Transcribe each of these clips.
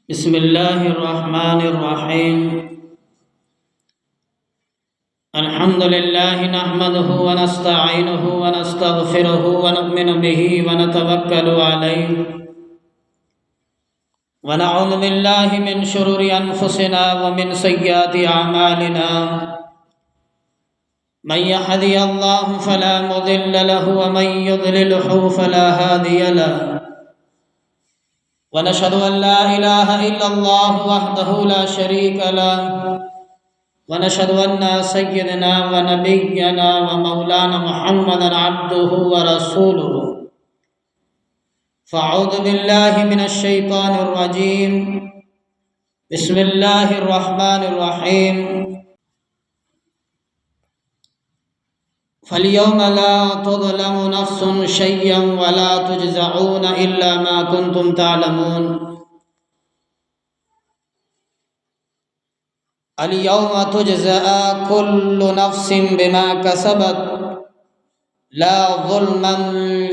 बिस्मिल्लाहिर्रहमानिर्रहीम। अल्हम्दुलिल्लाहि नहमदुहु व नस्तईनुहु व नस्तगफिरुहु व नु'मिनु बिही व नतवक्कलु अलैहि व नऊज़ु बिल्लाहि मिन शुरूरि अनफुसिना व मिन सय्यिआति अअमालिना। मन यहदिहिल्लाहु फला मुदिल्ल लहु व मन युद्लिलहु फला हादिय लहु। वनशहदु अन ला इलाहा इल्लल्लाहु वहदहु ला शरीका लहु वनशहदु अन्ना सय्यदना व नबिय्यना व मौलाना मुहम्मदन अब्दुहु व रसूलुहु। फ़अऊज़ु बिल्लाहि मिनश शैतानिर रजीम। बिस्मिल्लाहिर रहमानिर रहीम। फ़ल्यौम ला तुज़लमु नफ़्सुन शय्यन व ला तुजज़ऊन इल्ला मा कुन्तुम तअलमून। अल-यौम तुजज़ा कुल्लु नफ़्सिन बिमा कसबत ला ज़ुल्मन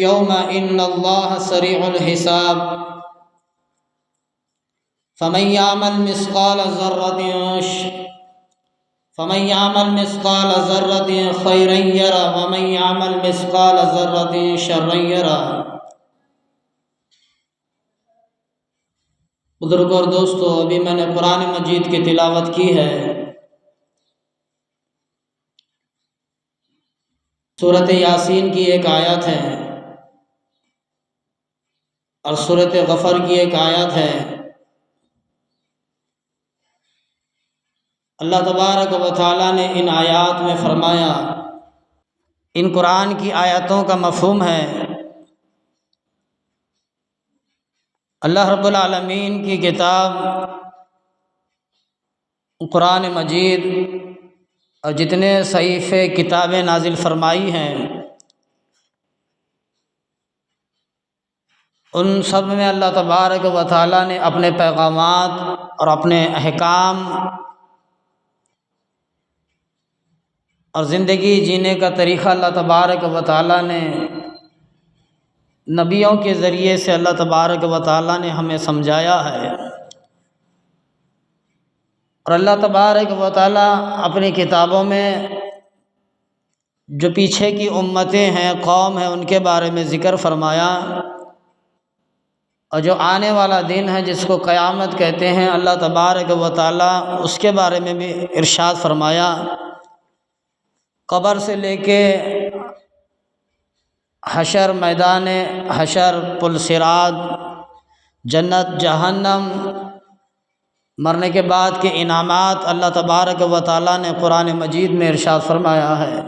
यौम इन्नल्लाह सरीउल हिसाब। फ़मन यअमल मिस्क़ाल ज़र्रतिन ख़ैरन यरा व मन यअमल मिस्क़ाल ज़र्रतिन शर्रन यरा। बुजुर्गों और दोस्तों, अभी मैंने कुरान मजीद की तिलावत की है। सूरत यासीन की एक आयत है और सूरत गफ़र की एक आयत है। अल्लाह तबारक व तआला ने इन आयात में फरमाया, इन कुरान की आयतों का मफ़हूम है अल्लाह रब्बुल आलमीन की किताब कुरान मजीद और जितने सहीफ़े किताबें नाजिल फरमाई हैं, उन सब में अल्लाह तबारक व तआला ने अपने पैगामात और अपने अहकाम और ज़िंदगी जीने का तरीक़ा अल्लाह तबारक व तआला ने नबियों के ज़रिए से अल्लाह तबारक व तआला ने हमें समझाया है। और अल्लाह तबारक व तआला अपनी किताबों में जो पीछे की उम्मतें हैं, कौम हैं, उनके बारे में ज़िक्र फरमाया और जो आने वाला दिन है जिसको क़यामत कहते हैं, अल्लाह तबारक व तआला उसके बारे में भी इरशाद फरमाया। क़ब्र से लेके हशर, मैदान हशर, पुल सिरात, जन्नत, जहन्नम, मरने के बाद के इनामात अल्लाह तबारक व तआला ने कुरान मजीद में इरशाद फरमाया है।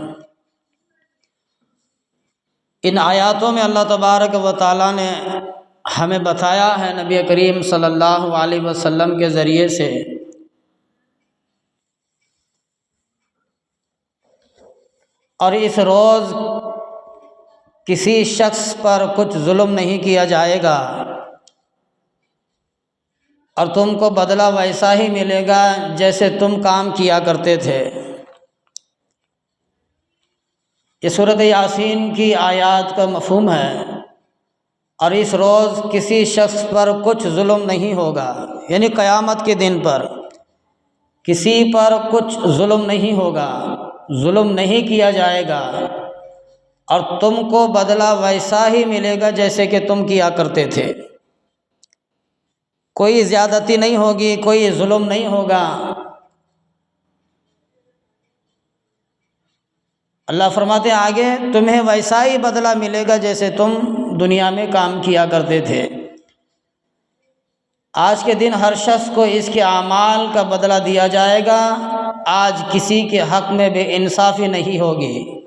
इन आयातों में अल्लाह तबारक व तआला ने हमें बताया है नबी करीम सल्लल्लाहु अलैहि वसल्लम के ज़रिए से और इस रोज़ किसी शख्स पर कुछ जुल्म नहीं किया जाएगा और तुमको बदला वैसा ही मिलेगा जैसे तुम काम किया करते थे। ये सूरत यासीन की आयत का मफ़हूम है। और इस रोज़ किसी शख्स पर कुछ जुल्म नहीं होगा, यानी क़यामत के दिन पर किसी पर कुछ जुल्म नहीं होगा, जुल्म नहीं किया जाएगा और तुमको बदला वैसा ही मिलेगा जैसे कि तुम किया करते थे। कोई ज़्यादती नहीं होगी, कोई जुल्म नहीं होगा। अल्लाह फरमाते हैं आगे, तुम्हें वैसा ही बदला मिलेगा जैसे तुम दुनिया में काम किया करते थे। आज के दिन हर शख्स को इसके आमाल का बदला दिया जाएगा। आज किसी के हक़ में बेइंसाफ़ी नहीं होगी।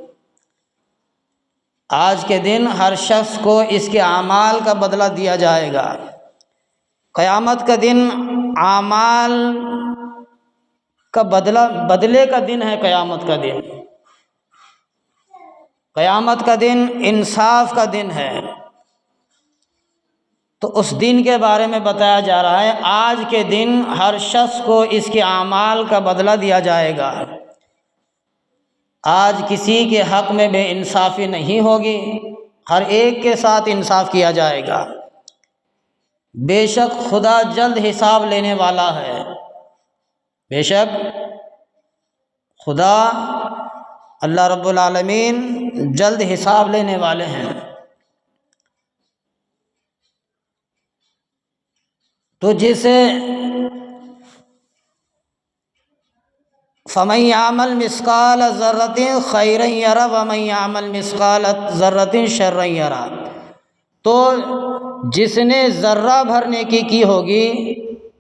आज के दिन हर शख्स को इसके आमाल का बदला दिया जाएगा। क़यामत का दिन आमाल का बदले का दिन है। क़यामत का दिन, क़यामत का दिन इंसाफ का दिन है। तो उस दिन के बारे में बताया जा रहा है। आज के दिन हर शख्स को इसके आमाल का बदला दिया जाएगा। आज किसी के हक़ में बेइंसाफ़ी नहीं होगी, हर एक के साथ इंसाफ किया जाएगा। बेशक खुदा जल्द हिसाब लेने वाला है। बेशक खुदा अल्लाह रब्बुल आलमीन जल्द हिसाब लेने वाले हैं। तो जिसे फ़मन यामल मिस्काल ज़र्रतिन खैरन यरा वमन यामल मिस्काल ज़र्रतिन शर्रन यरा, तो जिसने ज़र्रा भर नेकी की होगी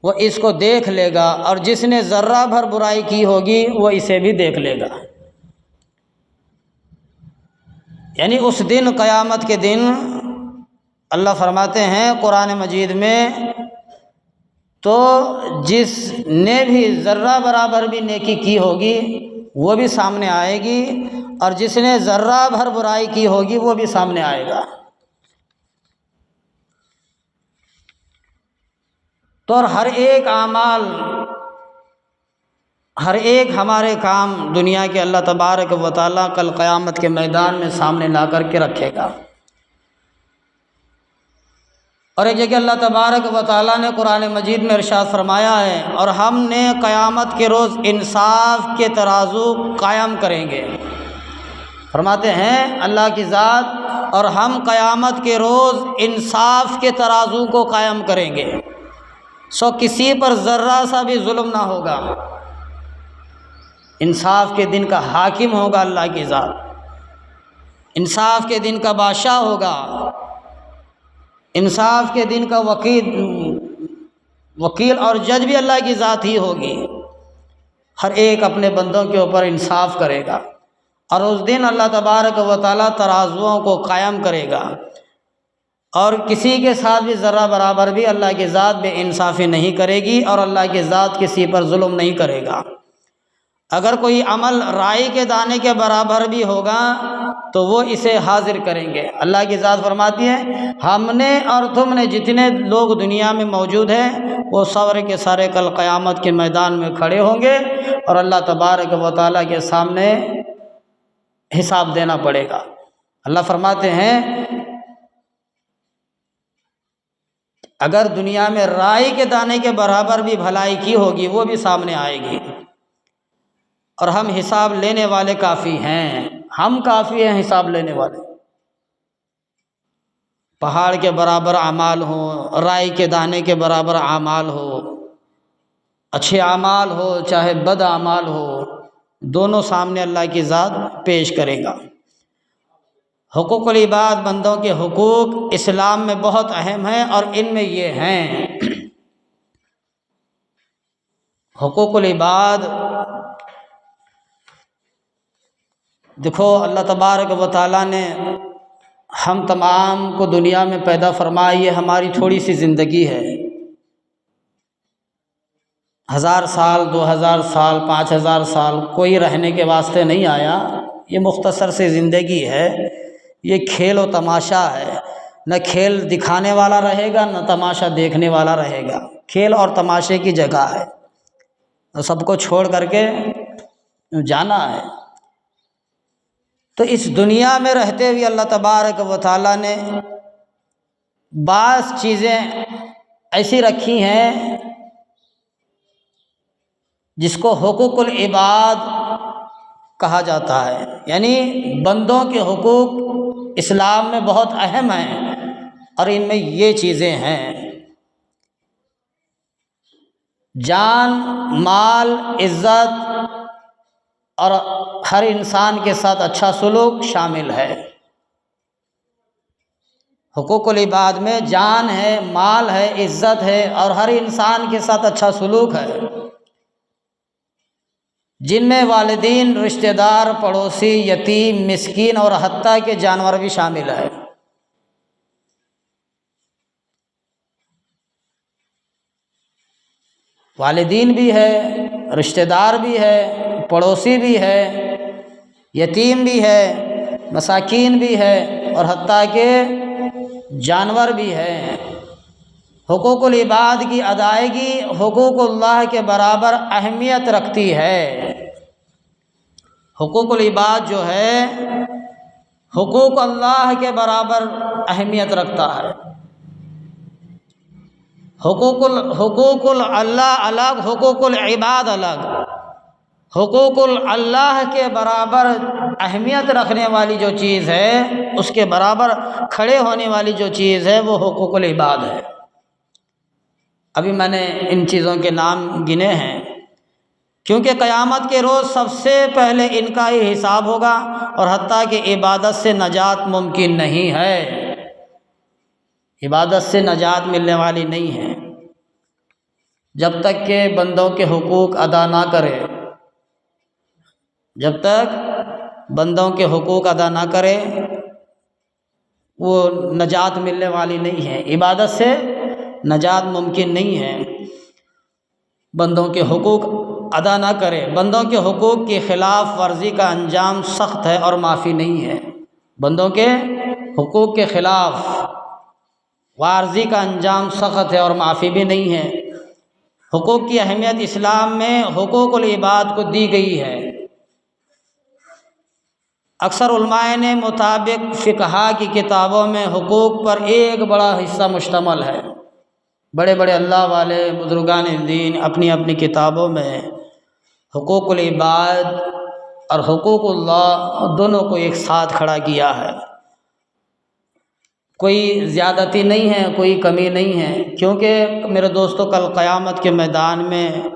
वो इसको देख लेगा, और जिसने ज़र्रा भर बुराई की होगी वो इसे भी देख लेगा। यानी उस दिन, क़यामत के दिन, अल्लाह फरमाते हैं कुरान मजीद में, तो जिसने भी ज़र्रा बराबर भी नेकी की होगी वो भी सामने आएगी, और जिसने ज़र्रा भर बुराई की होगी वो भी सामने आएगा। तो और हर एक आमाल, हर एक हमारे काम दुनिया के अल्लाह तबारक व तआला कल क़यामत के मैदान में सामने ला कर के रखेगा। और एक जगह अल्लाह तबारक व तआला ने कुरान मजीद में इरशाद फरमाया है, और हमने क़यामत के रोज़ इंसाफ के तराजू कायम करेंगे। फरमाते हैं अल्लाह की ज़ात, और हम क़यामत के रोज़ इंसाफ के तराजू को कायम करेंगे। सो किसी पर ज़र्रा सा भी जुल्म ना होगा। इंसाफ के दिन का हाकिम होगा अल्लाह की ज़ात। इंसाफ के दिन का बादशाह होगा। इंसाफ के दिन का वकील और जज भी अल्लाह की ज़ात ही होगी। हर एक अपने बंदों के ऊपर इंसाफ करेगा, और उस दिन अल्लाह तबारक व तआला तराजुओं को कायम करेगा, और किसी के साथ भी ज़रा बराबर भी अल्लाह की ज़ात बेइंसाफ़ी नहीं करेगी, और अल्लाह की ज़ात किसी पर जुल्म नहीं करेगा। अगर कोई अमल राई के दाने के बराबर भी होगा तो वो इसे हाजिर करेंगे। अल्लाह की ज़ात फरमाती है, हमने और तुमने जितने लोग दुनिया में मौजूद हैं वो सारे के सारे कल क़यामत के मैदान में खड़े होंगे, और अल्लाह तबारक व तआला के सामने हिसाब देना पड़ेगा। अल्लाह फरमाते हैं, अगर दुनिया में राई के दाने के बराबर भी भलाई की होगी वो भी सामने आएगी, और हम हिसाब लेने वाले काफ़ी हैं। हम काफ़ी हैं हिसाब लेने वाले। पहाड़ के बराबर अमाल हो, राई के दाने के बराबर अमाल हो, अच्छे अमाल हो चाहे बद अमाल हो, दोनों सामने अल्लाह की ज़ात पेश करेगा। हुकूकुल इबाद, बंदों के हुकूक इस्लाम में बहुत अहम है, और इनमें ये हैं हुकूकुल इबाद। देखो अल्लाह तबारक व तआला ने हम तमाम को दुनिया में पैदा फरमाया, ये हमारी थोड़ी सी ज़िंदगी है। 1000 साल, 2000 साल, 5000 साल कोई रहने के वास्ते नहीं आया। ये मुख्तसर से ज़िंदगी है, ये खेल और तमाशा है। न खेल दिखाने वाला रहेगा न तमाशा देखने वाला रहेगा। खेल और तमाशे की जगह है, तो सबको छोड़ करके जाना है। तो इस दुनिया में रहते हुए अल्लाह तबारक व तआला ने बाज़ चीज़ें ऐसी रखी हैं जिसको हुकूकुल इबाद कहा जाता है। यानी बंदों के हुकूक इस्लाम में बहुत अहम हैं, और इनमें ये चीज़ें हैं: जान, माल, इज़्ज़त, और हर इंसान के साथ अच्छा सलूक शामिल है। हुकूकुल इबाद में जान है, माल है, इज़्ज़त है, और हर इंसान के साथ अच्छा सलूक है, जिनमें वालिदीन, रिश्तेदार, पड़ोसी, यतीम, मिस्कीन और हत्ता के जानवर भी शामिल है। वालिदीन भी है, रिश्तेदार भी है, पड़ोसी भी है, यतीम भी है, मसाकीन भी है, और हत्ता के जानवर भी हैं। हुकूकुल इबाद की अदायगी हुकूकुल्लाह के बराबर अहमियत रखती है। हुकूकुल इबाद जो है हुकूक अल्लाह के बराबर अहमियत रखता है। हुकूकुल अल्लाह अलग, हुकूकुल इबाद अलग। हुकूकुल अल्लाह के बराबर अहमियत रखने वाली जो चीज़ है, उसके बराबर खड़े होने वाली जो चीज़ है, वो हुकूकुल इबाद है। अभी मैंने इन चीज़ों के नाम गिने हैं क्योंकि क़यामत के रोज़ सबसे पहले इनका ही हिसाब होगा, और हत्ता कि इबादत से नजात मुमकिन नहीं है, इबादत से नजात मिलने वाली नहीं है। जब तक के बंदों के हुकूक अदा ना करे, जब तक बंदों के हुकूक अदा ना करे, वो नजात मिलने वाली नहीं है। इबादत से नजात मुमकिन नहीं है। बंदों के हुकूक अदा ना करे, बंदों के हुकूक की ख़िलाफ़ वर्जी का अंजाम सख्त है और माफ़ी नहीं है। बंदों के हुकूक के ख़िलाफ़ वर्जी का अंजाम सख्त है और माफ़ी भी नहीं है। हुकूक की अहमियत इस्लाम में हुकूकुल इबाद को दी गई है। अक्सर उलमाए ने मुताबिक फ़िक़हा की किताबों में हुकूक पर एक बड़ा हिस्सा मुश्तमल है। बड़े बड़े अल्लाह वाले बुज़ुर्गान दीन अपनी अपनी किताबों में हुकूकुल इबाद और हुकूकुल्लाह दोनों को एक साथ खड़ा किया है। कोई ज़्यादती नहीं है, कोई कमी नहीं है, क्योंकि मेरे दोस्तों कल क़यामत के मैदान में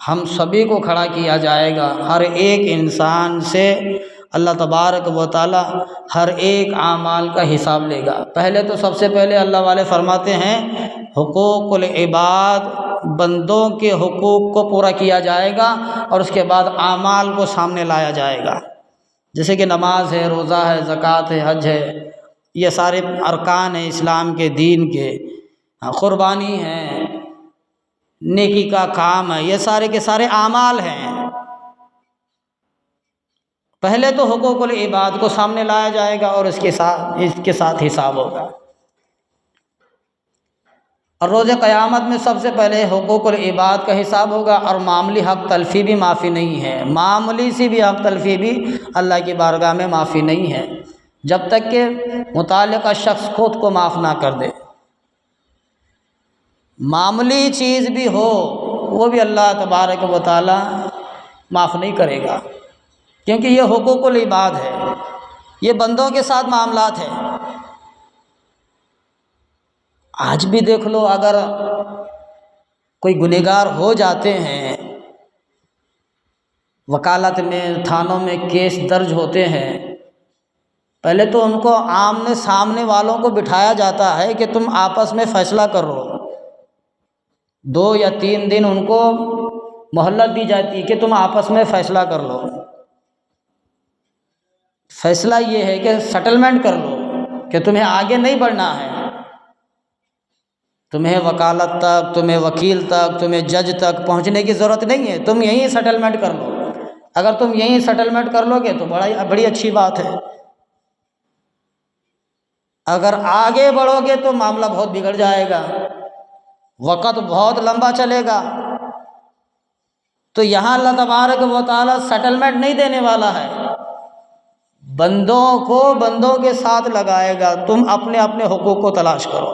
हम सभी को खड़ा किया जाएगा। हर एक इंसान से अल्लाह तबारक व तआला हर एक आमाल का हिसाब लेगा। पहले तो सबसे पहले अल्लाह वाले फरमाते हैं हुकूकुल इबाद, बंदों के हुकूक को पूरा किया जाएगा और उसके बाद आमाल को सामने लाया जाएगा। जैसे कि नमाज है, रोज़ा है, ज़कात है, हज है, ये सारे अरकान हैं इस्लाम के दीन के। क़ुरबानी है, नेकी का काम है, ये सारे के सारे आमाल हैं। पहले तो हुकूकुल इबाद को सामने लाया जाएगा और इसके साथ हिसाब होगा। और रोज़े क़यामत में सबसे पहले हुकूकुल इबाद का हिसाब होगा और मामूली हक़ तलफ़ी भी माफ़ी नहीं है। मामूली सी भी हक़ तलफ़ी भी अल्लाह की बारगाह में माफ़ी नहीं है, जब तक कि मुताल्लिक़ा शख्स खुद को माफ़ ना कर दे। मामूली चीज़ भी हो वो भी अल्लाह तबारक व तआला माफ़ नहीं करेगा, क्योंकि ये हुकूकुल इबाद है, ये बंदों के साथ मामलात है। आज भी देख लो, अगर कोई गुनहगार हो जाते हैं, वकालत में, थानों में केस दर्ज होते हैं, पहले तो उनको आमने सामने वालों को बिठाया जाता है कि तुम आपस में फ़ैसला करो। 2 या 3 दिन उनको मोहलत दी जाती है कि तुम आपस में फ़ैसला कर लो। फ़ैसला ये है कि सेटलमेंट कर लो कि तुम्हें आगे नहीं बढ़ना है, तुम्हें वकालत तक, तुम्हें वकील तक, तुम्हें जज तक पहुंचने की ज़रूरत नहीं है, तुम यहीं सेटलमेंट कर लो। अगर तुम यहीं सेटलमेंट कर लोगे तो बड़ी अच्छी बात है। अगर आगे बढ़ोगे तो मामला बहुत बिगड़ जाएगा, वक़्त बहुत लंबा चलेगा। तो यहाँ अल्लाह तबारक व तआला सेटलमेंट नहीं देने वाला है, बंदों को बंदों के साथ लगाएगा। तुम अपने अपने हुकूक को तलाश करो,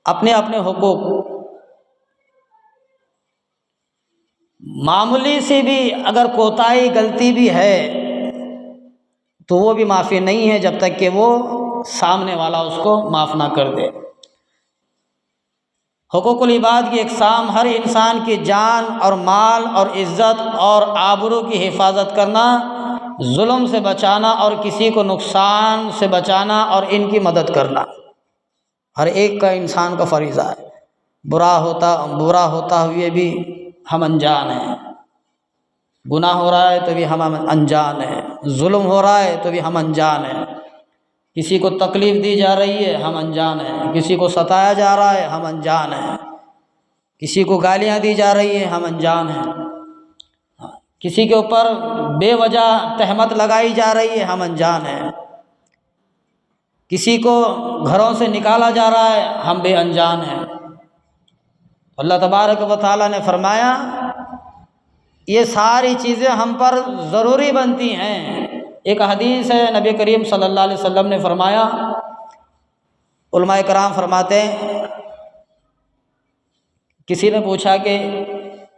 अपने अपने हुकूक। मामूली सी भी अगर कोताही गलती भी है तो वो भी माफ़ी नहीं है जब तक कि वो सामने वाला उसको माफ़ ना कर दे। हुकूकुल इबाद की इक़साम हर इंसान की जान और माल और इज़्ज़त और आबरू की हिफाजत करना, जुल्म से बचाना और किसी को नुकसान से बचाना और इनकी मदद करना हर एक का इंसान का फ़रीज़ा है। बुरा होता हुए भी हम अनजान हैं, गुनाह हो रहा है तो भी हम अनजान हैं, जुल्म हो रहा है तो भी हम अनजान हैं, किसी को तकलीफ़ दी जा रही है हम अनजान हैं, किसी को सताया जा रहा है हम अनजान हैं, किसी को गालियाँ दी जा रही हैं हम अनजान हैं, किसी के ऊपर बेवजह तहमत लगाई जा रही है हम अनजान हैं, किसी को घरों से निकाला जा रहा है हम भी अनजान हैं। अल्लाह तबारक व तआला ने फरमाया ये सारी चीज़ें हम पर ज़रूरी बनती हैं। एक हदीस है, नबी करीम सल्लल्लाहु अलैहि वसल्लम ने फरमाया उलमाए कराम फरमाते हैं, किसी ने पूछा कि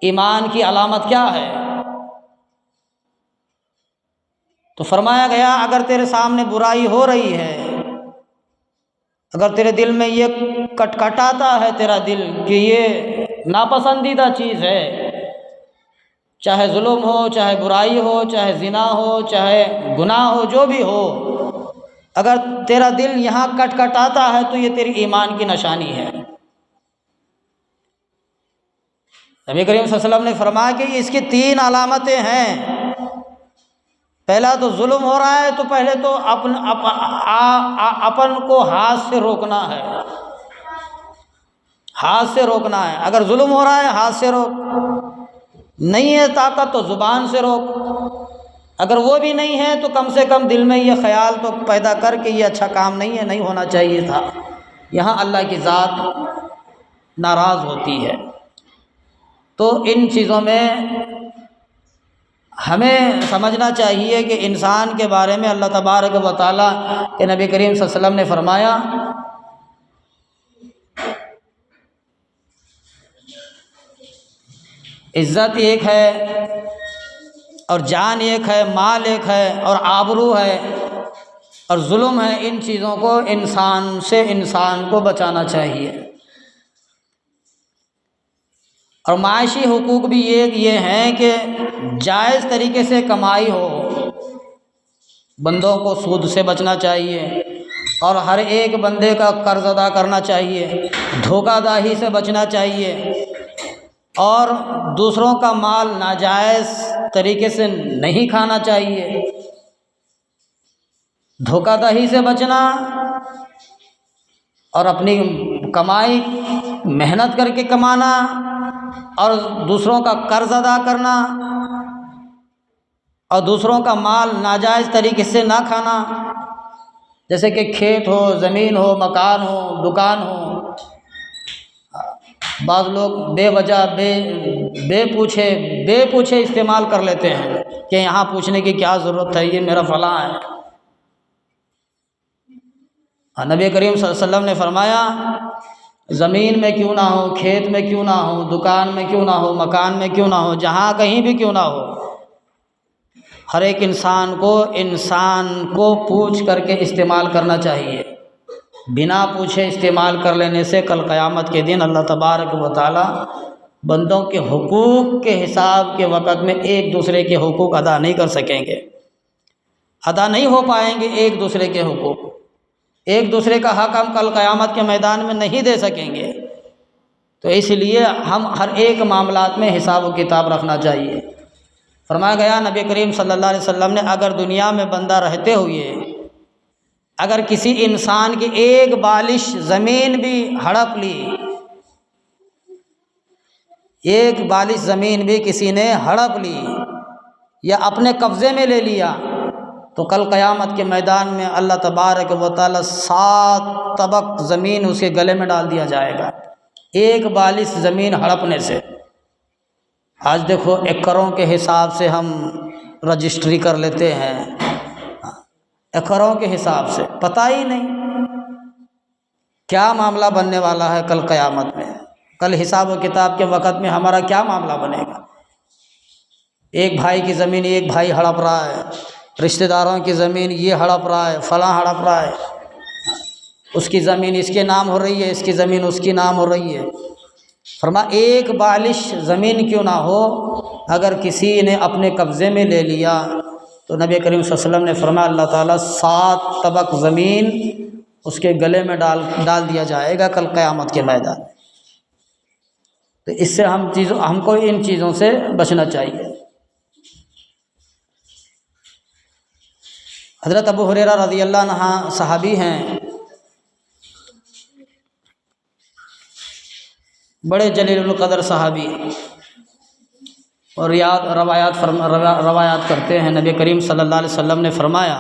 ईमान की अलामत क्या है, तो फरमाया गया अगर तेरे सामने बुराई हो रही है, अगर तेरे दिल में ये कटकटाता है तेरा दिल कि ये नापसंदीदा चीज़ है, चाहे जुल्म हो, चाहे बुराई हो, चाहे ज़िना हो, चाहे गुनाह हो, जो भी हो, अगर तेरा दिल यहाँ कटकटाता है तो ये तेरी ईमान की निशानी है। नबी करीम सल्लल्लाहु अलैहि वसल्लम ने फरमाया कि इसकी 3 अलामतें हैं। पहला तो जुल्म हो रहा है तो पहले तो अपन को हाथ से रोकना है, हाथ से रोकना है। अगर जुल्म हो रहा है हाथ से रोक, नहीं है ताकत तो ज़ुबान से रोक, अगर वो भी नहीं है तो कम से कम दिल में ये ख्याल तो पैदा कर के ये अच्छा काम नहीं है, नहीं होना चाहिए था, यहाँ अल्लाह की ज़ात नाराज़ होती है। तो इन चीज़ों में हमें समझना चाहिए कि इंसान के बारे में अल्लाह तबारक व तआला के नबी करीम सल्लल्लाहु अलैहि वसल्लम ने फरमाया, इज़्ज़त एक है और जान एक है, माल एक है और आबरू है और जुल्म है। इन चीज़ों को इंसान से इंसान को बचाना चाहिए। और माशी हुकूक भी ये हैं कि जायज़ तरीके से कमाई हो, बंदों को सूद से बचना चाहिए और हर एक बंदे का कर्ज अदा करना चाहिए, धोखाधड़ी से बचना चाहिए और दूसरों का माल नाजायज़ तरीके से नहीं खाना चाहिए। धोखाधड़ी से बचना और अपनी कमाई मेहनत करके कमाना और दूसरों का कर्ज अदा करना और दूसरों का माल नाजायज़ तरीके से ना खाना, जैसे कि खेत हो, ज़मीन हो, मकान हो, दुकान हो। बाज़ लोग बेवजह बेपूछे इस्तेमाल कर लेते हैं कि यहाँ पूछने की क्या ज़रूरत है, ये मेरा फ़लाँ है। नबी करीम सल्लल्लाहु अलैहि वसल्लम ने फरमाया, ज़मीन में क्यों ना हो, खेत में क्यों ना हो, दुकान में क्यों ना हो, मकान में क्यों ना हो, जहाँ कहीं भी क्यों ना हो, हर एक इंसान को पूछ करके इस्तेमाल करना चाहिए। बिना पूछे इस्तेमाल कर लेने से कल क़यामत के दिन अल्लाह तबारक व तआला बंदों के हुकूक के हिसाब के वक़्त में एक दूसरे के हुकूक अदा नहीं कर सकेंगे, अदा नहीं हो पाएंगे। एक दूसरे के हुकूक, एक दूसरे का हक़ हम कल क़यामत के मैदान में नहीं दे सकेंगे। तो इसलिए हम हर एक मामलात में हिसाब व किताब रखना चाहिए। फरमाया गया नबी करीम सल्लल्लाहु अलैहि वसल्लम ने, अगर दुनिया में बंदा रहते हुए अगर किसी इंसान की एक बालिश ज़मीन भी हड़प ली, एक बालिश ज़मीन भी किसी ने हड़प ली या अपने कब्ज़े में ले लिया, तो कल क़यामत के मैदान में अल्लाह तबारक व तआला 7 तबक ज़मीन उसके गले में डाल दिया जाएगा, एक बालिश ज़मीन हड़पने से। आज देखो एकड़ों के हिसाब से हम रजिस्ट्री कर लेते हैं, एकड़ों के हिसाब से, पता ही नहीं क्या मामला बनने वाला है कल क़यामत में। कल हिसाब व किताब के वक़्त में हमारा क्या मामला बनेगा। एक भाई की ज़मीन एक भाई हड़प रहा है, रिश्तेदारों की ज़मीन ये हड़प रहा है, फलां हड़प रहा है, उसकी ज़मीन इसके नाम हो रही है, इसकी ज़मीन उसकी नाम हो रही है। फरमा एक बालिश ज़मीन क्यों ना हो, अगर किसी ने अपने कब्ज़े में ले लिया तो नबी करीम सल्लल्लाहु अलैहि वसल्लम ने फरमाया अल्लाह ताला 7 तबक ज़मीन उसके गले में डाल दिया जाएगा कल क़यामत के मैदान में। तो इससे हमको इन चीज़ों से बचना चाहिए। हज़रत अबू हुरैरा रज़ियल्लाहु अन्हु सहाबी हैं, बड़े जलीलुल क़दर सहाबी, और रवायात करते हैं नबी करीम सल्लल्लाहु अलैहि वसल्लम ने फरमाया,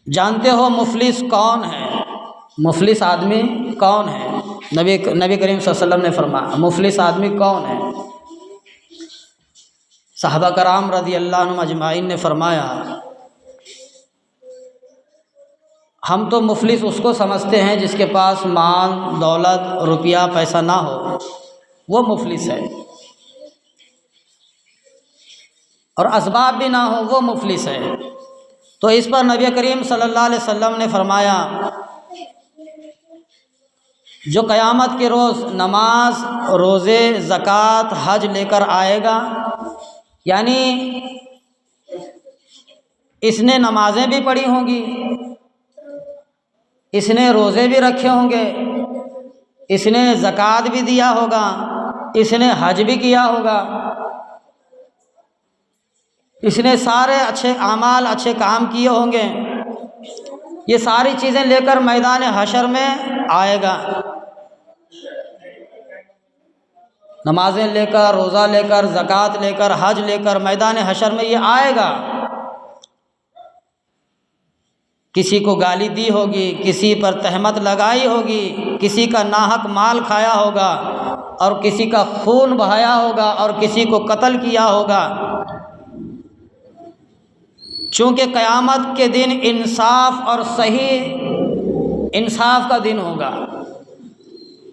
जानते हो मुफलिस कौन है, मुफलिस आदमी कौन है? नबी करीम सल्लल्लाहु अलैहि वसल्लम ने फरमाया मुफलिस आदमी कौन है? सहाबा कराम रज़ियल्लाहु अन्हुम अजमाइन ने फरमाया हम तो मुफलिस उसको समझते हैं जिसके पास माल दौलत रुपया पैसा ना हो, वो मुफलिस है, और असबाब भी ना हो वो मुफलिस है। तो इस पर नबी करीम सल्लल्लाहु अलैहि वसल्लम ने फरमाया, जो क़यामत के रोज़ नमाज, रोज़े, ज़कात, हज लेकर आएगा, यानी इसने नमाज़ें भी पढ़ी होंगी, इसने रोज़े भी रखे होंगे, इसने ज़कात भी दिया होगा, इसने हज भी किया होगा, इसने सारे अच्छे आमाल, अच्छे काम किए होंगे, ये सारी चीज़ें लेकर मैदान हशर में आएगा। नमाज़ें लेकर, रोज़ा लेकर, ज़कात लेकर, हज लेकर मैदान हशर में ये आएगा। किसी को गाली दी होगी, किसी पर तहमत लगाई होगी, किसी का नाहक माल खाया होगा, और किसी का खून बहाया होगा, और किसी को कत्ल किया होगा। चूँकि क़यामत के दिन इंसाफ और सही इंसाफ का दिन होगा,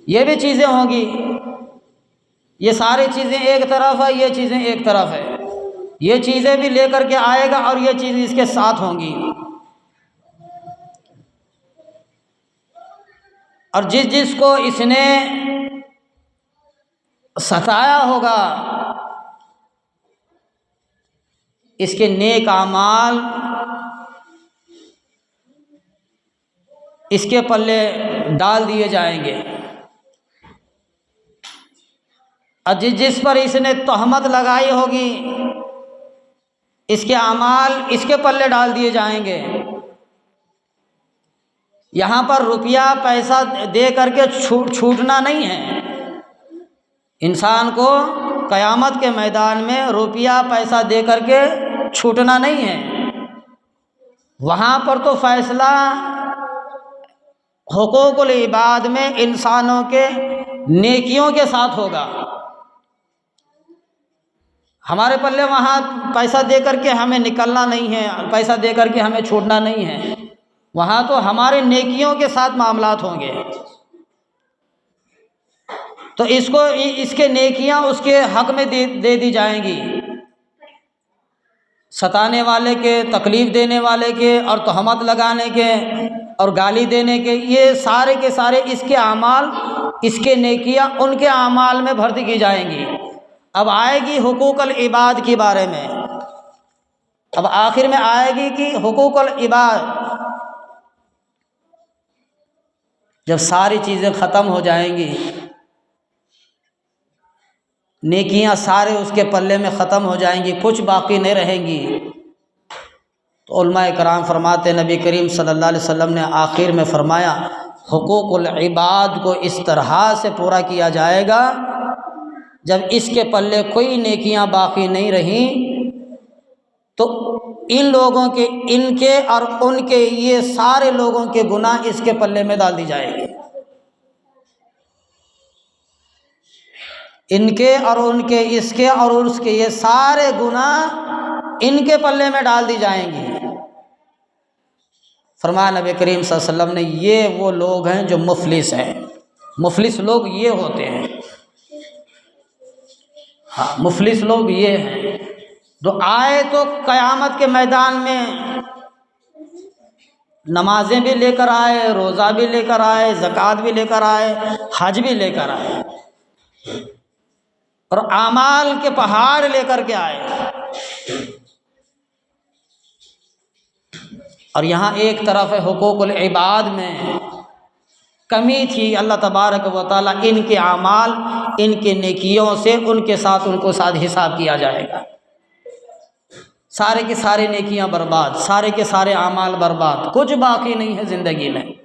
ये भी चीज़ें होंगी। ये सारी चीज़ें एक तरफ है, ये चीज़ें एक तरफ है, ये चीज़ें भी लेकर के आएगा और ये चीज़ें इसके साथ होंगी। और जिस जिसको इसने सताया होगा, इसके नेक आमाल इसके पल्ले डाल दिए जाएंगे, और जिस पर इसने तहमत लगाई होगी, इसके आमाल इसके पल्ले डाल दिए जाएंगे। यहाँ पर रुपया पैसा दे करके छूटना नहीं है। इंसान को क़यामत के मैदान में रुपया पैसा दे करके छूटना नहीं है। वहाँ पर तो फैसला हुकूकुल इबाद में इंसानों के नेकियों के साथ होगा। हमारे पल्ले वहाँ पैसा दे करके हमें निकलना नहीं है, पैसा दे करके हमें छूटना नहीं है। वहाँ तो हमारे नेकियों के साथ मामलात होंगे। तो इसको इसके नेकियां उसके हक में दे दी जाएंगी। सताने वाले के, तकलीफ़ देने वाले के, और तहमत लगाने के और गाली देने के, ये सारे के सारे इसके आमाल, इसके नेकियां उनके आमाल में भर्ती की जाएंगी। अब आएगी हुकूकुल इबाद के बारे में। अब आखिर में आएगी कि हुकूकुल इबाद, जब सारी चीज़ें ख़त्म हो जाएंगी, नेकियां सारे उसके पल्ले में ख़त्म हो जाएंगी, कुछ बाकी नहीं रहेंगी, तो उलमाए कराम फरमाते, नबी करीम सल्लल्लाहु अलैहि वसल्लम ने आखिर में फरमाया, हुकूकुल इबाद को इस तरह से पूरा किया जाएगा, जब इसके पल्ले कोई नेकियां बाकी नहीं रहीं, तो इन लोगों के, इनके और उनके, ये सारे लोगों के गुनाह इसके पल्ले में डाल दी जाएगी। इनके और उनके, इसके और उसके, ये सारे गुनाह इनके पल्ले में डाल दी जाएंगी। फरमाया नबी करीम सल्लल्लाहु अलैहि वसल्लम ने, ये वो लोग हैं जो मुफलिस हैं। मुफलिस लोग ये होते हैं। हाँ, मुफलिस लोग ये हैं जो आए तो क़यामत के मैदान में नमाजें भी लेकर आए, रोज़ा भी लेकर आए, ज़कात भी लेकर आए, हज भी लेकर आए, और आमाल के पहाड़ लेकर के आए। और यहाँ एक तरफ है हुकूकुल इबाद में कमी थी, अल्लाह तबारक व तआला इनके आमाल, इनके नेकियों से उनके साथ उनको साथ हिसाब किया जाएगा। सारे के सारे नेकियां बर्बाद, सारे के सारे आमाल बर्बाद, कुछ बाकी नहीं है ज़िंदगी में।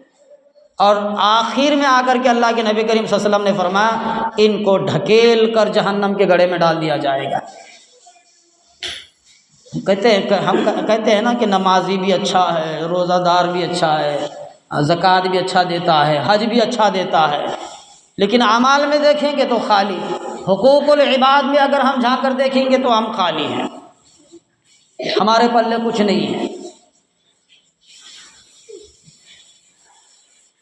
और आखिर में आकर के अल्लाह के नबी करीम सल्लल्लाहु अलैहि वसल्लम ने फरमाया, इनको ढकेल कर जहन्नम के गड्ढे में डाल दिया जाएगा। हम कहते हैं ना कि नमाजी भी अच्छा है, रोज़ादार भी अच्छा है, ज़कात भी अच्छा देता है, हज भी अच्छा देता है, लेकिन आमाल में देखेंगे तो खाली। हुकूकुल इबाद में अगर हम झांक कर देखेंगे तो हम खाली हैं, हमारे पल्ले कुछ नहीं है।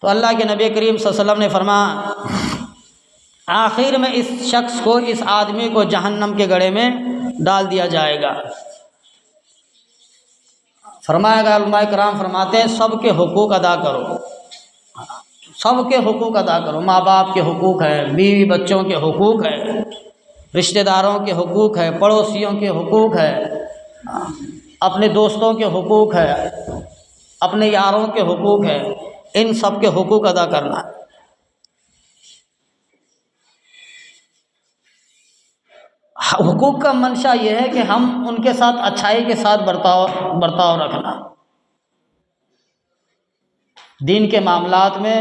तो अल्लाह के नबी करीम सल्लल्लाहु अलैहि वसल्लम ने फरमाया आखिर में इस शख्स को, इस आदमी को जहन्नम के गड्ढे में डाल दिया जाएगा। फरमाएगा, उलमाए कराम फरमाते हैं सबके हुकूक अदा करो, सबके हुकूक अदा करो। माँ बाप के हुकूक है, बीवी बच्चों के हुकूक है, रिश्तेदारों के हुकूक है, पड़ोसियों के हुकूक है, अपने दोस्तों के हुकूक है, अपने यारों के हुकूक है, इन सब के हुकूक अदा करना। हुकूक का मंशा ये है कि हम उनके साथ अच्छाई के साथ बर्ताव रखना। दीन के मामलात में,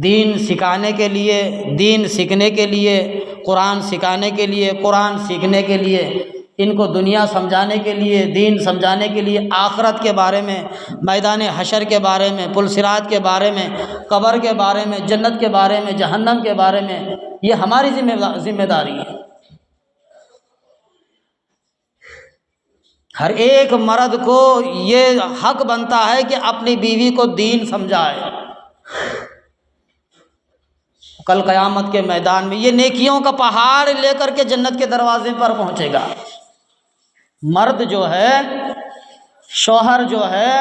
दीन सिखाने के लिए, दीन सीखने के लिए, कुरान सिखाने के लिए, कुरान सीखने के लिए, इनको दुनिया समझाने के लिए, दीन समझाने के लिए, आखरत के बारे में, मैदान हशर के बारे में, पुलसिरात के बारे में, कब्र के बारे में, जन्नत के बारे में, जहन्नम के बारे में, ये हमारी जिम्मेदारी है। हर एक मर्द को ये हक बनता है कि अपनी बीवी को दीन समझाए। कल क़यामत के मैदान में ये नेकियों का पहाड़ लेकर के जन्नत के दरवाजे पर पहुंचेगा। मर्द जो है, शौहर जो है,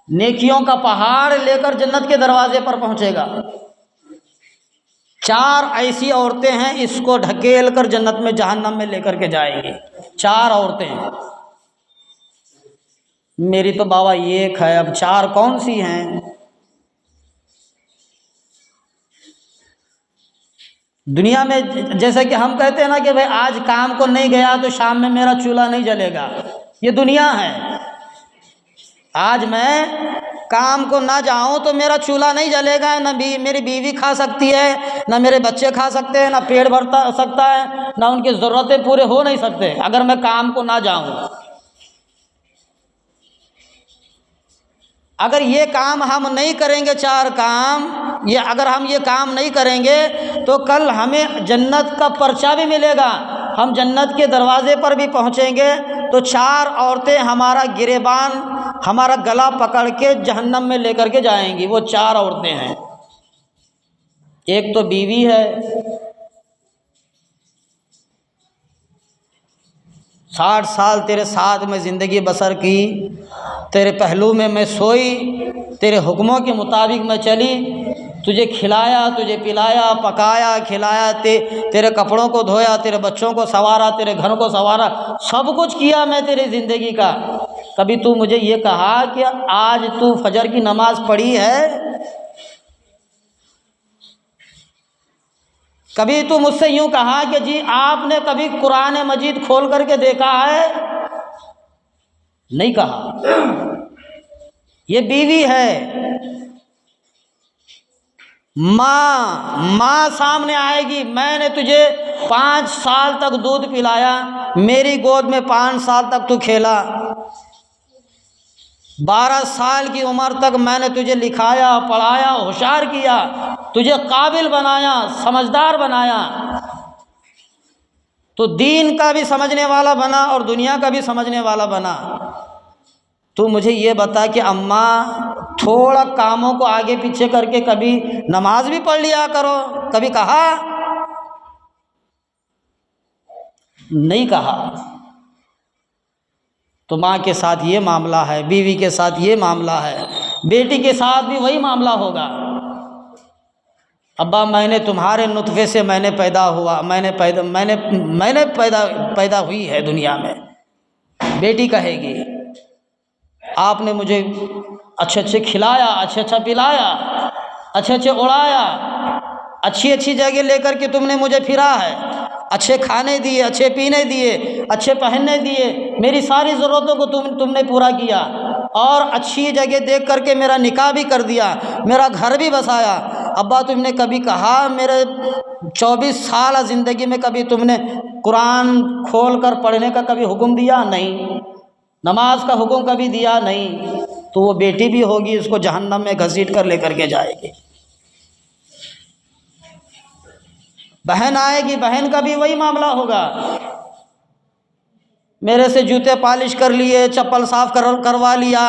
नेकियों का पहाड़ लेकर जन्नत के दरवाजे पर पहुंचेगा। 4 ऐसी औरतें हैं, इसको ढकेल कर जन्नत में, जहन्नम में लेकर के जाएंगी। 4 औरतें। मेरी तो बाबा एक है, अब 4 कौन सी हैं? दुनिया में जैसे कि हम कहते हैं ना कि भाई आज काम को नहीं गया तो शाम में मेरा चूल्हा नहीं जलेगा, ये दुनिया है। आज मैं काम को ना जाऊं तो मेरा चूल्हा नहीं जलेगा, ना मेरी बीवी खा सकती है, ना मेरे बच्चे खा सकते हैं, ना पेट भर सकता है, ना उनकी ज़रूरतें पूरे हो नहीं सकते अगर मैं काम को ना जाऊं। अगर ये काम हम नहीं करेंगे, 4 काम, ये अगर हम ये काम नहीं करेंगे तो कल हमें जन्नत का पर्चा भी मिलेगा। हम जन्नत के दरवाजे पर भी पहुंचेंगे तो 4 औरतें हमारा गिरेबान, हमारा गला पकड़ के जहन्नम में लेकर के जाएंगी। वो 4 औरतें हैं। एक तो बीवी है, 60 साल तेरे साथ में ज़िंदगी बसर की, तेरे पहलू में मैं सोई, तेरे हुक्मों के मुताबिक मैं चली, तुझे खिलाया, तुझे पिलाया, पकाया, खिलाया, तेरे कपड़ों को धोया, तेरे बच्चों को संवारा, तेरे घर को संवारा, सब कुछ किया मैं तेरी ज़िंदगी का। कभी तू मुझे ये कहा कि आज तू फजर की नमाज पढ़ी है? कभी तू मुझसे यूं कहा कि जी आपने कभी कुरान मजीद खोल करके देखा है? नहीं कहा। ये बीवी है। माँ सामने आएगी, मैंने तुझे 5 साल तक दूध पिलाया, मेरी गोद में 5 साल तक तू खेला, 12 साल की उम्र तक मैंने तुझे लिखाया, पढ़ाया, होशियार किया, तुझे काबिल बनाया, समझदार बनाया, तो दीन का भी समझने वाला बना और दुनिया का भी समझने वाला बना। तू मुझे ये बता कि अम्मा थोड़ा कामों को आगे पीछे करके कभी नमाज भी पढ़ लिया करो, कभी कहा? नहीं कहा। तो माँ के साथ ये मामला है, बीवी के साथ ये मामला है, बेटी के साथ भी वही मामला होगा। अब्बा मैंने तुम्हारे नुत्फे से मैंने पैदा हुआ, मैंने पैदा हुई है दुनिया में। बेटी कहेगी आपने मुझे अच्छे अच्छे खिलाया, अच्छे अच्छा पिलाया, अच्छे अच्छे उड़ाया, अच्छी अच्छी जगह लेकर के तुमने मुझे फिरा है, अच्छे खाने दिए, अच्छे पीने दिए, अच्छे पहनने दिए, मेरी सारी ज़रूरतों को तुमने पूरा किया और अच्छी जगह देख करके मेरा निकाह भी कर दिया, मेरा घर भी बसाया। अब्बा तुमने कभी कहा मेरे 24 साल ज़िंदगी में कभी तुमने कुरान खोल कर पढ़ने का कभी हुक्म दिया? नहीं। नमाज का हुक्म कभी दिया? नहीं। तो वो बेटी भी होगी, उसको जहन्नम में घसीट कर लेकर के जाएगी। बहन आएगी, बहन का भी वही मामला होगा। मेरे से जूते पॉलिश कर लिए, चप्पल साफ करवा लिया,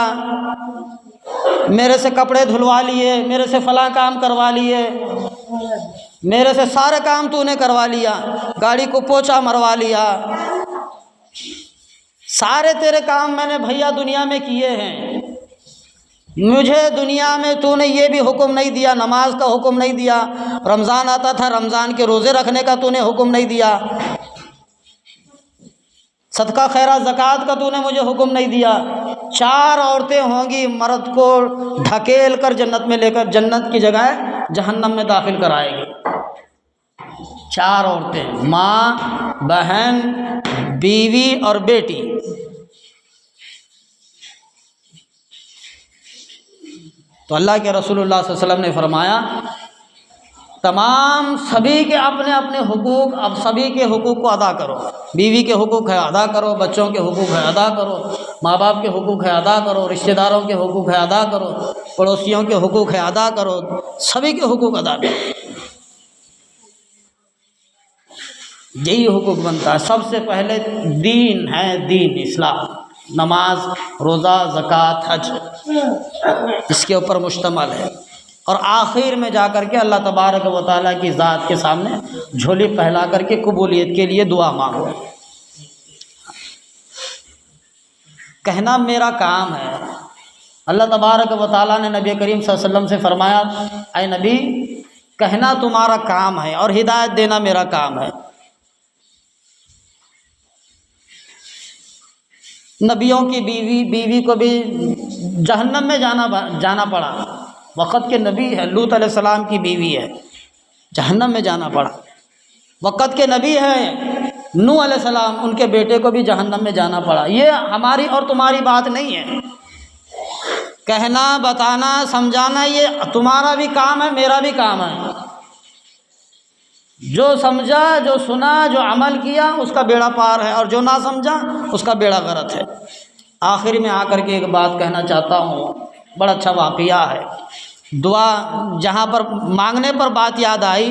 मेरे से कपड़े धुलवा लिए, मेरे से फलां काम करवा लिए, मेरे से सारे काम तूने करवा लिया, गाड़ी को पोछा मरवा लिया, सारे तेरे काम मैंने भैया दुनिया में किए हैं। मुझे दुनिया में तूने ये भी हुक्म नहीं दिया, नमाज का हुक्म नहीं दिया, रमज़ान आता था रमज़ान के रोज़े रखने का तूने हुक्म नहीं दिया, सदका खैरा ज़कात का तूने मुझे हुक्म नहीं दिया। 4 औरतें होंगी, मर्द को ढकेल कर जन्नत में लेकर जन्नत की जगह जहन्नम में दाखिल कराएगी। 4 औरतें, माँ, बहन, बीवी और बेटी। तो अल्लाह के रसूलुल्लाह सल्लल्लाहु अलैहि वसल्लम ने फरमाया, तमाम सभी के अपने अपने हुकूक, अब सभी के हुकूक को अदा करो। बीवी के हुकूक है अदा करो, बच्चों के हुकूक है अदा करो, माँ बाप के हुकूक है अदा करो, रिश्तेदारों के हुकूक है अदा करो, पड़ोसियों के हुकूक है अदा करो, सभी के हुकूक अदा करो। यही हुकूक बनता है। सबसे पहले दीन है, दीन इस्लाम, नमाज, रोज़ा, ज़कात, हज, इसके ऊपर मुश्तमल है। और आखिर में जा कर के अल्लाह तबारक व तआला की ज़ात के सामने झोली फैला करके कबूलियत के लिए दुआ मांगो। कहना मेरा काम है। अल्लाह तबारक व तआला ने नबी करीम सल्लल्लाहु अलैहि वसल्लम से फरमाया, ऐ नबी, कहना तुम्हारा काम है और हिदायत देना मेरा काम है। नबियों की बीवी को भी जहन्नम में जाना पड़ा। वक़्त के नबी है, लूत अलैहिस्सलाम की बीवी है, जहन्नम में जाना पड़ा। वक़्त के नबी है नूह अलैहिस्सलाम, उनके बेटे को भी जहन्नम में जाना पड़ा। ये हमारी और तुम्हारी बात नहीं है। कहना, बताना, समझाना ये तुम्हारा भी काम है, मेरा भी काम है। जो समझा, जो सुना, जो अमल किया, उसका बेड़ा पार है, और जो ना समझा उसका बेड़ा गलत है। आखिर में आकर के एक बात कहना चाहता हूँ, बड़ा अच्छा वाक़या है। दुआ जहाँ पर मांगने पर बात याद आई,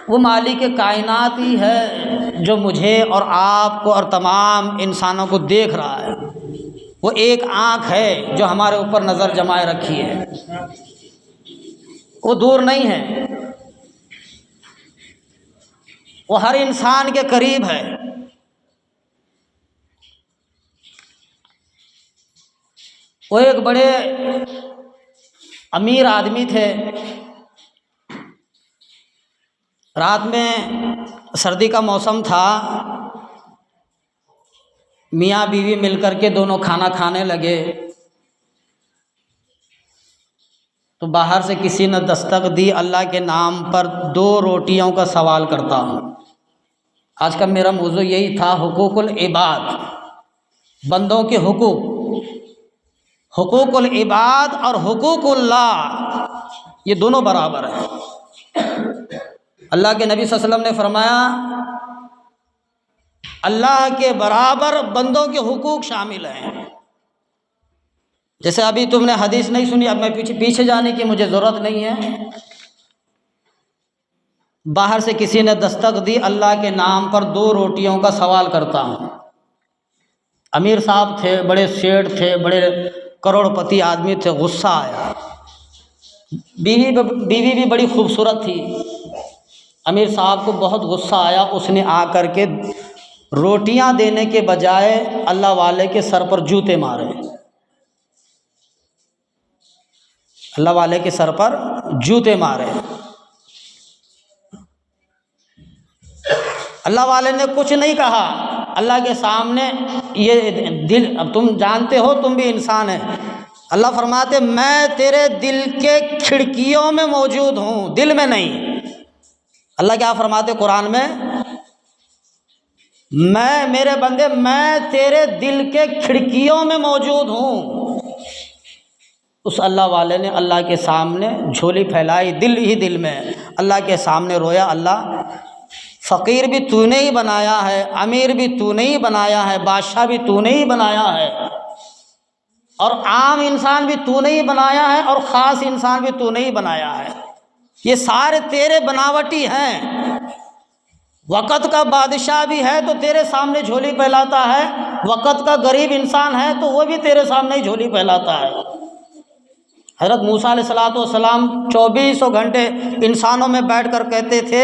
वो मालिक कायनात ही है जो मुझे और आपको और तमाम इंसानों को देख रहा है। वो एक आँख है जो हमारे ऊपर नज़र जमाए रखी है, वो दूर नहीं है, वो हर इंसान के करीब है। वो एक बड़े अमीर आदमी थे। रात में सर्दी का मौसम था, मियाँ बीवी मिलकर के दोनों खाना खाने लगे तो बाहर से किसी ने दस्तक दी, अल्लाह के नाम पर 2 रोटियों का सवाल करता हूँ। आज का मेरा मौजू यही था, हुकूकुल इबाद, बंदों के हुकूक, हुकूकुल इबाद और हुकूकुल्लाह, ये दोनों बराबर हैं। अल्लाह के नबी सल्लल्लाहु अलैहि वसल्लम ने फरमाया, अल्लाह के बराबर बंदों के हुकूक शामिल हैं। जैसे अभी तुमने हदीस नहीं सुनी, अब मैं पीछे जाने की मुझे ज़रूरत नहीं है। बाहर से किसी ने दस्तक दी, अल्लाह के नाम पर 2 रोटियों का सवाल करता हूँ। अमीर साहब थे, बड़े सेठ थे, बड़े करोड़पति आदमी थे। गुस्सा आया। बीवी भी बड़ी खूबसूरत थी। अमीर साहब को बहुत गुस्सा आया। उसने आकर के रोटियां देने के बजाय अल्लाह वाले के सर पर जूते मारे। अल्लाह वाले के सर पर जूते मारे। अल्लाह वाले ने कुछ नहीं कहा। अल्लाह के सामने ये दिल, अब तुम जानते हो, तुम भी इंसान है। अल्लाह फरमाते, मैं तेरे दिल के खिड़कियों में मौजूद हूँ, दिल में नहीं। अल्लाह क्या फरमाते कुरान में, मैं, मेरे बंदे, मैं तेरे दिल के खिड़कियों में मौजूद हूँ। उस अल्लाह वाले ने अल्लाह के सामने झोली फैलाई, दिल ही दिल में अल्लाह के सामने रोया, अल्लाह, फ़कीर भी तूने ही बनाया है, अमीर भी तूने ही बनाया है, बादशाह भी तूने ही बनाया है, और आम इंसान भी तूने ही बनाया है, और ख़ास इंसान भी तूने ही बनाया है। ये सारे तेरे बनावटी हैं। वक़्त का बादशाह भी है तो तेरे सामने झोली फैलाता है, वक़्त का गरीब इंसान है तो वो भी तेरे सामने ही झोली फैलाता है। हज़रत मूसा अलैहिस्सलाम 24 घंटे इंसानों में बैठकर कहते थे,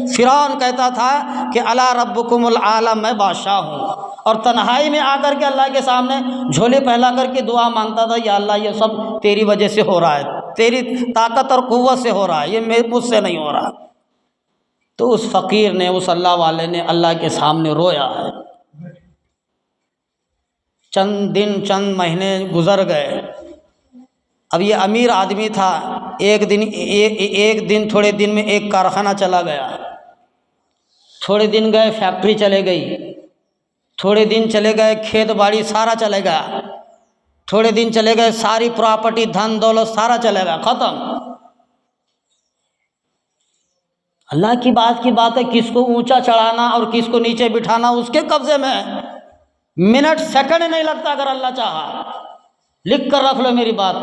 फ़िरौन कहता था कि अला रब्बुकुमुल आला, मैं बादशाह हूँ, और तन्हाई में आकर के अल्लाह के सामने झोले फैला करके दुआ मांगता था, या अल्लाह ये सब तेरी वजह से हो रहा है, तेरी ताकत और क़ुव्वत से हो रहा है, ये मुझसे नहीं हो रहा। तो उस फ़कीर ने, उस अल्लाह वाले ने अल्लाह के सामने रोया है। चंद दिन चंद महीने गुज़र गए। अब ये अमीर आदमी था, एक दिन थोड़े दिन में एक कारखाना चला गया, थोड़े दिन गए फैक्ट्री चले गई, थोड़े दिन चले गए खेत बाड़ी सारा चले गया, थोड़े दिन चले गए सारी प्रॉपर्टी धन दौलत सारा चले गया, ख़त्म। अल्लाह की बात है, किसको ऊंचा चढ़ाना और किसको नीचे बिठाना उसके कब्जे में है। मिनट सेकंड नहीं लगता अगर अल्लाह चाहा। लिख कर रख लो मेरी बात।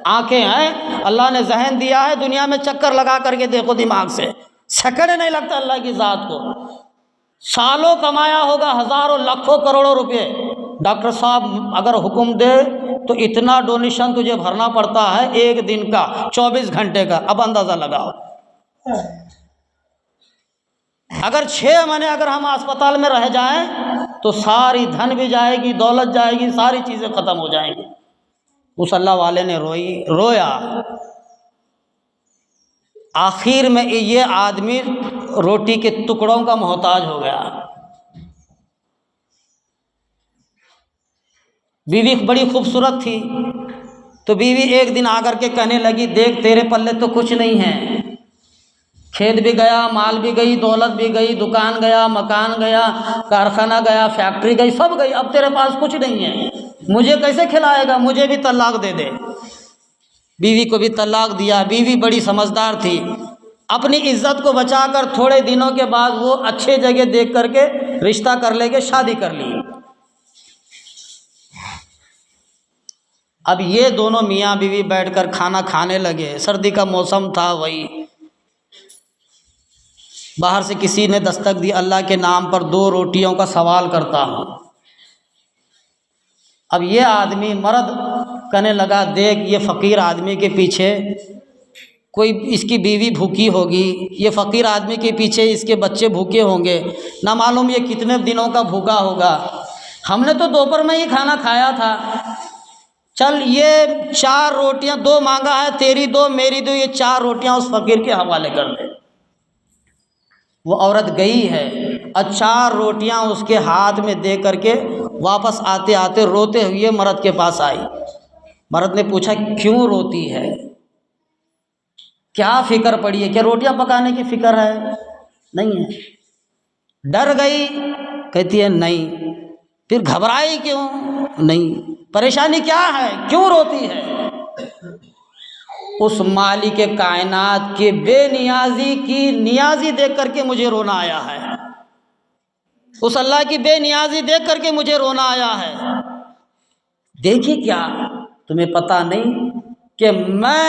आंखें हैं, अल्लाह ने जहन दिया है, दुनिया में चक्कर लगा करके देखो दिमाग से, सेकंड नहीं लगता अल्लाह की ज़ात को। सालों कमाया होगा, हज़ारों लाखों करोड़ों रुपए। डॉक्टर साहब अगर हुक्म दे तो इतना डोनेशन तुझे भरना पड़ता है एक दिन का, 24 घंटे का। अब अंदाज़ा लगाओ, अगर 6 महीने अगर हम अस्पताल में रह जाएं तो सारी धन भी जाएगी, दौलत जाएगी, सारी चीज़ें ख़त्म हो जाएंगी। उस अल्लाह वाले ने रोया। आखिर में ये आदमी रोटी के टुकड़ों का मोहताज हो गया। बीवी बड़ी खूबसूरत थी, तो बीवी एक दिन आकर के कहने लगी, देख तेरे पल्ले तो कुछ नहीं है, खेत भी गया, माल भी गई, दौलत भी गई, दुकान गया, मकान गया, कारखाना गया, फैक्ट्री गई, सब गई, अब तेरे पास कुछ नहीं है, मुझे कैसे खिलाएगा, मुझे भी तलाक दे दे। बीवी को भी तलाक दिया। बीवी बड़ी समझदार थी, अपनी इज्जत को बचाकर थोड़े दिनों के बाद वो अच्छे जगह देख करके रिश्ता कर लेके शादी कर ली। अब ये दोनों मियाँ बीवी बैठकर खाना खाने लगे। सर्दी का मौसम था, वही बाहर से किसी ने दस्तक दी, अल्लाह के नाम पर 2 रोटियों का सवाल करता हूँ। अब ये आदमी मर्द कहने लगा, देख ये फ़कीर आदमी के पीछे कोई इसकी बीवी भूखी होगी, ये फ़कीर आदमी के पीछे इसके बच्चे भूखे होंगे, ना मालूम ये कितने दिनों का भूखा होगा। हमने तो दोपहर में ही खाना खाया था, चल ये 4 रोटियां, 2 मांगा है, तेरी 2 मेरी 2, ये 4 रोटियां उस फ़कीर के हवाले कर दे। वो औरत गई है और 4 रोटियां उसके हाथ में दे करके वापस आते आते रोते हुए मर्द के पास आई। मर्द ने पूछा, क्यों रोती है, क्या फिक्र पड़ी है, क्या रोटियां पकाने की फिक्र है? नहीं है। डर गई, कहती है नहीं। फिर घबराई क्यों? नहीं। परेशानी क्या है, क्यों रोती है? उस मालिक कायनात के बेनियाजी की नियाजी देख करके मुझे रोना आया है, उस अल्लाह की बेनियाजी देख करके मुझे रोना आया है। देखिए क्या तुम्हें पता नहीं कि मैं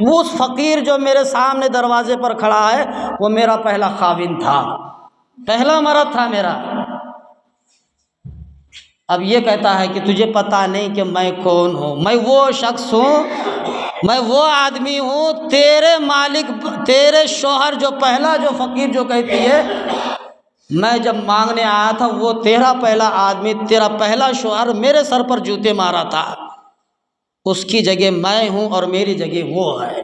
उस फ़कीर जो मेरे सामने दरवाजे पर खड़ा है वो मेरा पहला खाविन था, पहला मर्द था मेरा। अब ये कहता है कि तुझे पता नहीं कि मैं कौन हूँ, मैं वो शख्स हूँ, मैं वो आदमी हूँ, तेरे मालिक, तेरे शौहर जो पहला, जो फ़कीर जो कहती है, मैं जब मांगने आया था वो तेरा पहला आदमी, तेरा पहला शौहर मेरे सर पर जूते मारा था, उसकी जगह मैं हूँ और मेरी जगह वो है।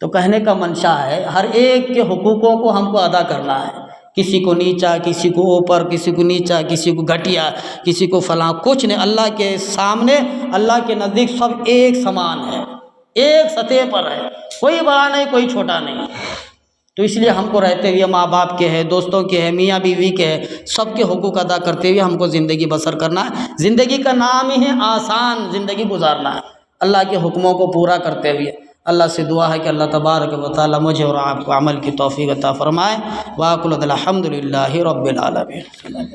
तो कहने का मंशा है हर एक के हुकूकों को हमको अदा करना है, किसी को नीचा, किसी को ऊपर, किसी को नीचा, किसी को घटिया, किसी को फलां, कुछ नहीं। अल्लाह के सामने, अल्लाह के नज़दीक सब एक समान है, एक सतह पर है, कोई बड़ा नहीं, कोई छोटा नहीं। तो इसलिए हमको रहते हुए माँ बाप के हैं, दोस्तों के हैं, मियाँ बीवी के हैं, सबके हुकूक अदा करते हुए हमको ज़िंदगी बसर करना है। ज़िंदगी का नाम ही है आसान ज़िंदगी गुजारना है, अल्लाह के हुक्मों को पूरा करते हुए। अल्लाह से दुआ है कि अल्लाह तबारक व तआला मुझे और आपको अमल की तौफीक अता फ़रमाए। वाकुल अल्हम्दुलिल्लाहि रब्बिल आलमीन।